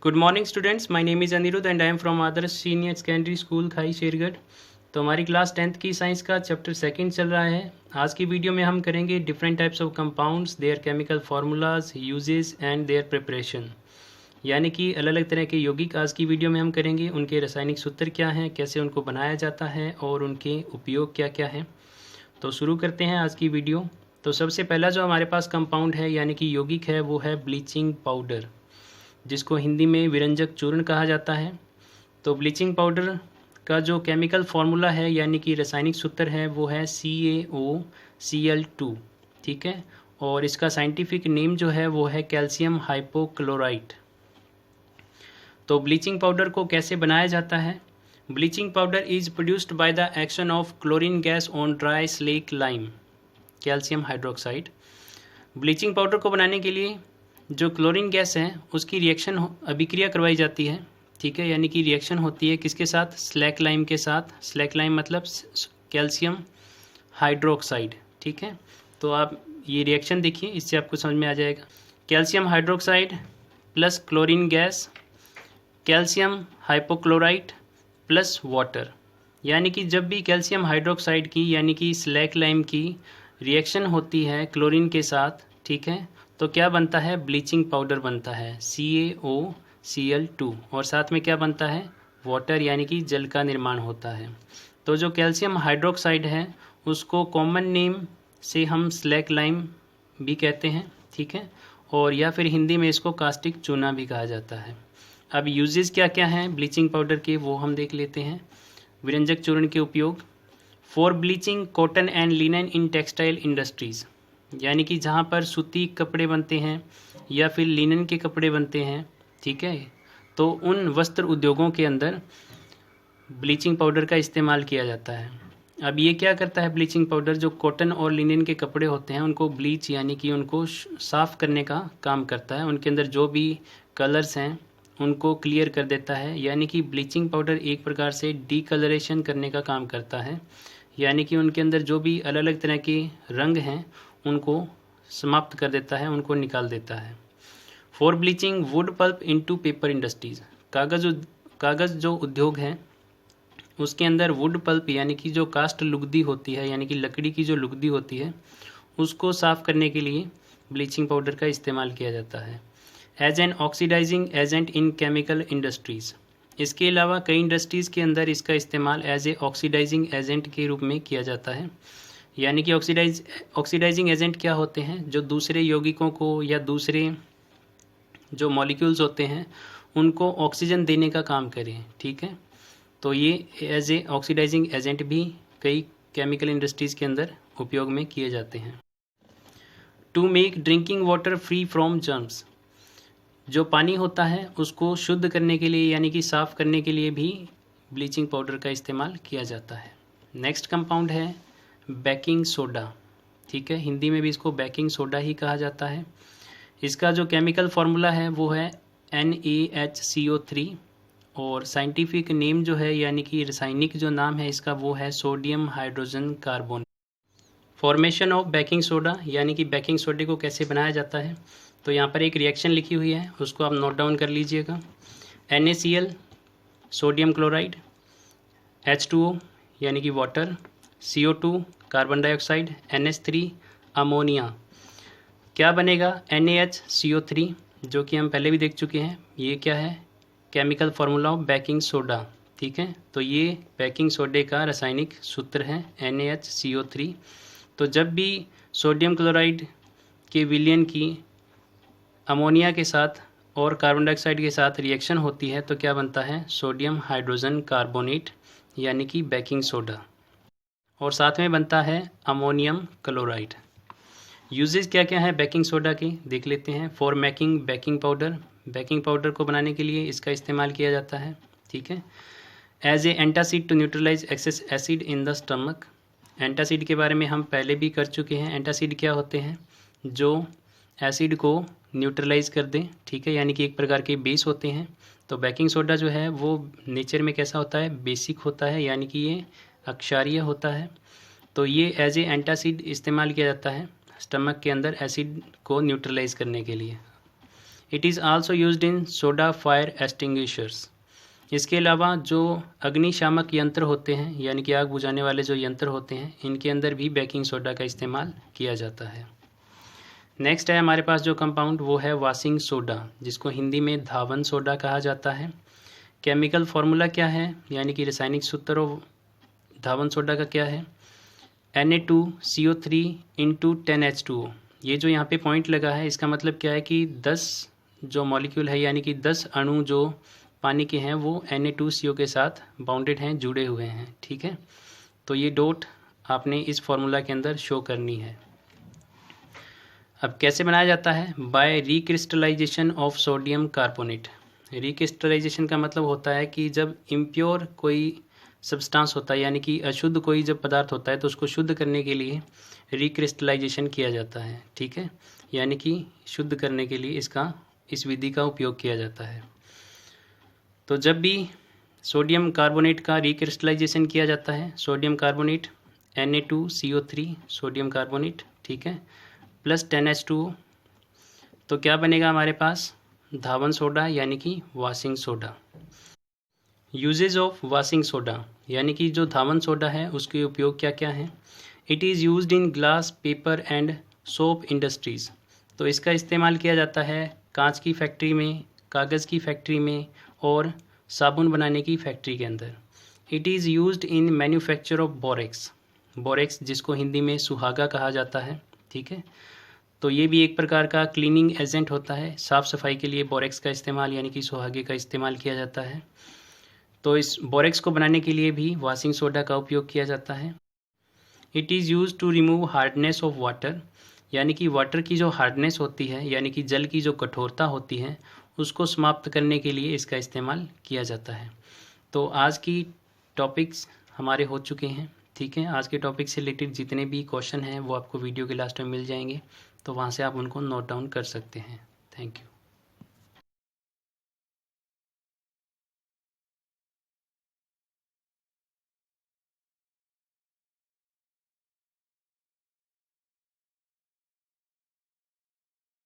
Good morning students, my name is Aniruddh and I am from Adarsh senior secondary school Khai Shergarh. तो हमारी class 10th की science का chapter second चल रहा है। आज की वीडियो में हम करेंगे different types of compounds, there chemical formulas, uses and there preparation. यानी कि अलग अलग तरह के यौगिक आज की वीडियो में हम करेंगे, उनके रासायनिक सूत्र क्या हैं, कैसे उनको बनाया जाता है और उनके उपयोग क्या क्या हैं। तो शुरू करते हैं आज की वीडियो। तो सबसे पहला जो हमारे पास कंपाउंड है यानी कि यौगिक है वो है ब्लीचिंग पाउडर, जिसको हिंदी में विरंजक चूर्ण कहा जाता है। तो ब्लीचिंग पाउडर का जो केमिकल फार्मूला है यानी कि रासायनिक सूत्र है वो है CaOCl2, ठीक है। और इसका साइंटिफिक नेम जो है वो है कैल्शियम हाइपोक्लोराइट। तो ब्लीचिंग पाउडर को कैसे बनाया जाता है? Bleaching powder is produced by the action of chlorine gas on dry slack lime calcium hydroxide. Bleaching powder को बनाने के लिए जो क्लोरीन गैस है उसकी रिएक्शन अभिक्रिया करवाई जाती है, ठीक है। यानी कि रिएक्शन होती है किसके साथ? स्लैक लाइम के साथ। स्लैक लाइम मतलब कैल्शियम हाइड्रोक्साइड, ठीक है। तो आप ये रिएक्शन देखिए, इससे आपको समझ में आ जाएगा। Calcium hydroxide plus chlorine gas, calcium hypochlorite plus water. यानी कि जब भी कैल्शियम हाइड्रोक्साइड की यानी कि स्लैक लाइम की रिएक्शन होती है क्लोरीन के साथ, ठीक है, तो क्या बनता है? ब्लीचिंग पाउडर बनता है CaOCl2। और साथ में क्या बनता है? वाटर, यानी कि जल का निर्माण होता है। तो जो कैल्शियम हाइड्रोक्साइड है उसको कॉमन नेम से हम स्लैक लाइम भी कहते हैं, ठीक है। और या फिर हिंदी में इसको कास्टिक चूना भी कहा जाता है। अब यूजेस क्या क्या हैं ब्लीचिंग पाउडर के वो हम देख लेते हैं। विरंजक चूर्ण के उपयोग। For bleaching cotton and linen in textile industries, यानी कि जहाँ पर सूती कपड़े बनते हैं या फिर लिनन के कपड़े बनते हैं, ठीक है, तो उन वस्त्र उद्योगों के अंदर ब्लीचिंग पाउडर का इस्तेमाल किया जाता है। अब ये क्या करता है ब्लीचिंग पाउडर? जो कॉटन और लिनन के कपड़े होते हैं उनको ब्लीच यानी कि उनको साफ़ करने का काम करता है। उनके अंदर जो भी कलर्स हैं उनको क्लियर कर देता है। यानी कि ब्लीचिंग पाउडर एक प्रकार से डीकलरेशन करने का काम करता है। यानी कि उनके अंदर जो भी अलग अलग तरह के रंग हैं उनको समाप्त कर देता है, उनको निकाल देता है। For bleaching wood pulp into paper industries, कागज़ जो उद्योग है उसके अंदर वुड पल्प यानी कि जो कास्ट लुगदी होती है यानी कि लकड़ी की जो लुगदी होती है उसको साफ़ करने के लिए ब्लीचिंग पाउडर का इस्तेमाल किया जाता है। As an oxidising agent in chemical industries, इसके अलावा कई इंडस्ट्रीज़ के अंदर इसका इस्तेमाल एज ए ऑक्सीडाइजिंग एजेंट के रूप में किया जाता है। यानी कि ऑक्सीडाइजिंग एजेंट क्या होते हैं? जो दूसरे यौगिकों को या दूसरे जो मॉलिक्यूल्स होते हैं उनको ऑक्सीजन देने का काम करें, ठीक है। तो ये एज ए ऑक्सीडाइजिंग एजेंट भी कई केमिकल इंडस्ट्रीज़ के अंदर उपयोग में किए जाते हैं। To make drinking water free from germs, जो पानी होता है उसको शुद्ध करने के लिए यानी कि साफ़ करने के लिए भी ब्लीचिंग पाउडर का इस्तेमाल किया जाता है। नेक्स्ट कंपाउंड है बेकिंग सोडा, ठीक है। हिंदी में भी इसको बेकिंग सोडा ही कहा जाता है। इसका जो केमिकल फार्मूला है वो है NaHCO3 और साइंटिफिक नेम जो है यानी कि रासायनिक जो नाम है इसका वो है sodium hydrogen carbonate. Formation of baking soda, यानी कि बेकिंग सोडे को कैसे बनाया जाता है, तो यहाँ पर एक रिएक्शन लिखी हुई है, उसको आप नोट डाउन कर लीजिएगा। NaCl सोडियम क्लोराइड, H2O यानी कि water, CO2 carbon dioxide, NH3 ammonia. क्या बनेगा? NaHCO3, जो कि हम पहले भी देख चुके हैं। ये क्या है? Chemical formula of baking soda, ठीक है। तो ये बेकिंग सोडे का रासायनिक सूत्र है NaHCO3। तो जब भी सोडियम क्लोराइड के विलयन की अमोनिया के साथ और कार्बन डाइऑक्साइड के साथ रिएक्शन होती है तो क्या बनता है? सोडियम हाइड्रोजन कार्बोनेट यानी कि बेकिंग सोडा। और साथ में बनता है अमोनियम क्लोराइड। यूजेस क्या क्या है बेकिंग सोडा के देख लेते हैं। For making baking powder, baking powder को बनाने के लिए इसका इस्तेमाल किया जाता है, ठीक है। As a antacid to neutralise excess acid in the stomach, antacid के बारे में हम पहले भी कर चुके हैं। एंटासिड क्या होते हैं? जो एसिड को न्यूट्रलाइज कर दें, ठीक है, यानी कि एक प्रकार के बेस होते हैं। तो बेकिंग सोडा जो है वो नेचर में कैसा होता है? बेसिक होता है, यानी कि ये अक्षारीय होता है। तो ये एज ए एंटासिड इस्तेमाल किया जाता है स्टमक के अंदर एसिड को न्यूट्रलाइज करने के लिए। It is also used in soda fire extinguishers. इसके अलावा जो अग्निशामक यंत्र होते हैं यानी कि आग बुझाने वाले जो यंत्र होते हैं, इनके अंदर भी बेकिंग सोडा का इस्तेमाल किया जाता है। नेक्स्ट है हमारे पास जो कंपाउंड, वो है वॉशिंग सोडा, जिसको हिंदी में धावन सोडा कहा जाता है। केमिकल फार्मूला क्या है, यानी कि रासायनिक सूत्र धावन सोडा का क्या है, Na2CO3 × 10H2O। ये जो यहाँ पे पॉइंट लगा है, इसका मतलब क्या है कि 10 जो मॉलिक्यूल है यानी कि 10 अणु जो पानी के हैं वो Na2CO के साथ बाउंडेड हैं, जुड़े हुए हैं, ठीक है। तो ये डॉट आपने इस फॉर्मूला के अंदर शो करनी है। अब कैसे बनाया जाता है, by recrystallisation of sodium carbonate. Recrystallisation का मतलब होता है कि जब इम्प्योर कोई सब्सटेंस होता है यानी कि अशुद्ध कोई जब पदार्थ होता है तो उसको शुद्ध करने के लिए रिक्रिस्टलाइजेशन किया जाता है, ठीक है, यानी कि शुद्ध करने के लिए इस विधि का उपयोग किया जाता है। तो जब भी सोडियम कार्बोनेट का रिक्रिस्टलाइजेशन किया जाता है, sodium carbonate Na2CO3 sodium carbonate, ठीक है, प्लस 10H2O, तो क्या बनेगा हमारे पास, धावन सोडा यानी कि washing soda. Uses of washing soda, यानी कि जो धावन सोडा है उसके उपयोग क्या क्या हैं। It is used in glass, paper and soap industries. तो इसका इस्तेमाल किया जाता है कांच की फैक्ट्री में, कागज़ की फैक्ट्री में और साबुन बनाने की फैक्ट्री के अंदर। It is used in manufacture of borax, borax जिसको हिंदी में सुहागा कहा जाता है, ठीक है। तो ये भी एक प्रकार का क्लीनिंग एजेंट होता है, साफ़ सफाई के लिए बोरेक्स का इस्तेमाल यानी कि सुहागे का इस्तेमाल किया जाता है। तो इस बोरेक्स को बनाने के लिए भी वॉशिंग सोडा का उपयोग किया जाता है। It is use to remove hardness of water, यानी कि वाटर की जो हार्डनेस होती है यानी कि जल की जो कठोरता होती है उसको समाप्त करने के लिए इसका इस्तेमाल किया जाता है। तो आज की टॉपिक्स हमारे हो चुके हैं, ठीक है। आज के टॉपिक से रिलेटेड जितने भी क्वेश्चन हैं वो आपको वीडियो के लास्ट में मिल जाएंगे, तो वहाँ से आप उनको नोट डाउन कर सकते हैं। Thank you.